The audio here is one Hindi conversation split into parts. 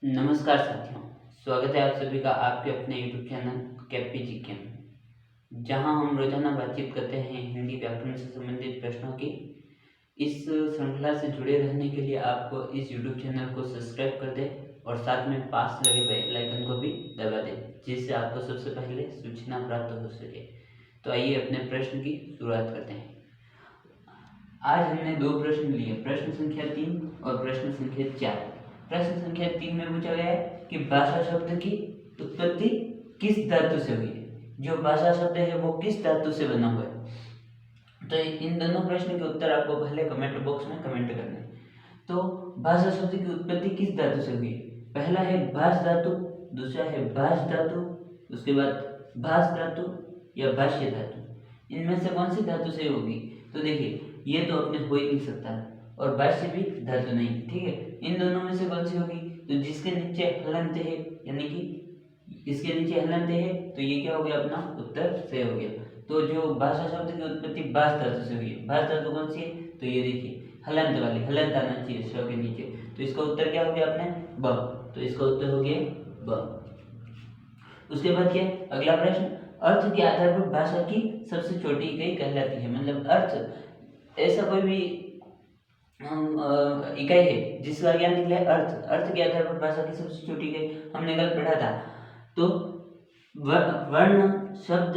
नमस्कार साथियों, स्वागत है आप सभी का आपके अपने यूट्यूब चैनल कैपी जीके में, जहां हम रोजाना बातचीत करते हैं हिंदी व्याकरण से संबंधित प्रश्नों की। इस श्रृंखला से जुड़े रहने के लिए आपको इस यूट्यूब चैनल को सब्सक्राइब कर दें और साथ में पास लगे बेल आइकन को भी दबा दें, जिससे आपको सबसे पहले सूचना प्राप्त हो सके। तो आइए अपने प्रश्न की शुरुआत करते हैं। आज हमने दो प्रश्न लिए, प्रश्न संख्या 3 और प्रश्न संख्या 4। प्रश्न संख्या 3 में पूछा गया है कि भाषा शब्द की उत्पत्ति किस धातु से हुई है। जो भाषा शब्द है वो किस धातु से बना हुआ है। तो इन दोनों प्रश्न के उत्तर आपको पहले कमेंट बॉक्स में कमेंट करना है। तो भाषा शब्द की उत्पत्ति किस धातु से हुई है। पहला है भाष धातु, दूसरा है भाष धातु, उसके बाद भाष धातु या भाष्य धातु। इनमें से कौन सी धातु से होगी। तो देखिए, ये तो अपने हो ही नहीं सकता और भाष्य भी धातु नहीं, ठीक है। इन दोनों में से कौन सी होगी। तो जिसके नीचे हलंत है, यानी कि इसके नीचे हलंत है, तो ये क्या हो गया, अपना उत्तर सही हो गया। तो जो भाषा शब्द की उत्पत्ति भाष धातु से हुई है। भाष धातु कौन सी है, तो ये देखिए हलंत वाली, हलंत आना चाहिए श के नीचे, तो इसका उत्तर क्या हो गया अपने ब। तो इसका उत्तर हो गया ब। उसके बाद क्या अगला प्रश्न, अर्थ के आधार पर भाषा की सबसे छोटी इकाई कहलाती है। मतलब अर्थ, ऐसा कोई भी इकाई है जिसका क्या निकला है अर्थ। अर्थ के आधार पर भाषा की सबसे छोटी इकाई हमने कल पढ़ा था। तो वर्ण, शब्द,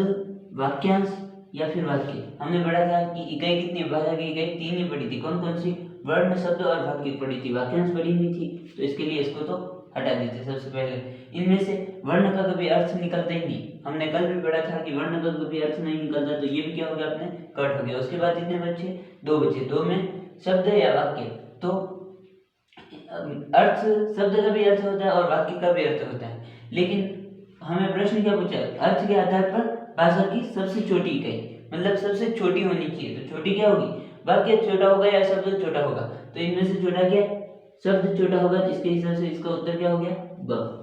वाक्यांश या फिर वाक्य। हमने पढ़ा था कि इकाई कितनी, भाषा की इकाई 3 ही पढ़ी थी। कौन कौन सी, वर्ण, शब्द और वाक्य पढ़ी थी, वाक्यांश पढ़ी नहीं थी। तो इसके लिए इसको तो हटा दीजिए सबसे पहले। इनमें से वर्ण का कभी अर्थ निकलता ही नहीं। हमने कल भी पढ़ा था कि वर्ण का कभी अर्थ नहीं निकलता, तो ये भी क्या हो गया अपने कट हो गया। उसके बाद कितने बचे, 2 बचे। 2 में शब्द या वाक्य। तो अर्थ, शब्द का भी अर्थ होता है और वाक्य का भी अर्थ होता है। लेकिन हमें प्रश्न क्या पूछा, अर्थ के आधार पर भाषा की सबसे छोटी इकाई, मतलब सबसे छोटी होनी चाहिए। तो छोटी क्या होगी, वाक्य छोटा होगा या शब्द छोटा होगा। तो इनमें से छोटा क्या, शब्द छोटा होगा। इसके हिसाब से इसका उत्तर क्या हो गया, ब।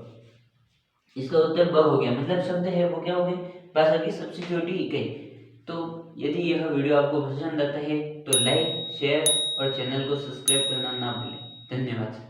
इसका उत्तर ब हो गया। मतलब शब्द है वो क्या हो गए, भाषा की सबसे छोटी इकाई। तो यदि यह वीडियो आपको पसंद आता है तो लाइक, शेयर और चैनल को सब्सक्राइब करना ना भूलें। धन्यवाद।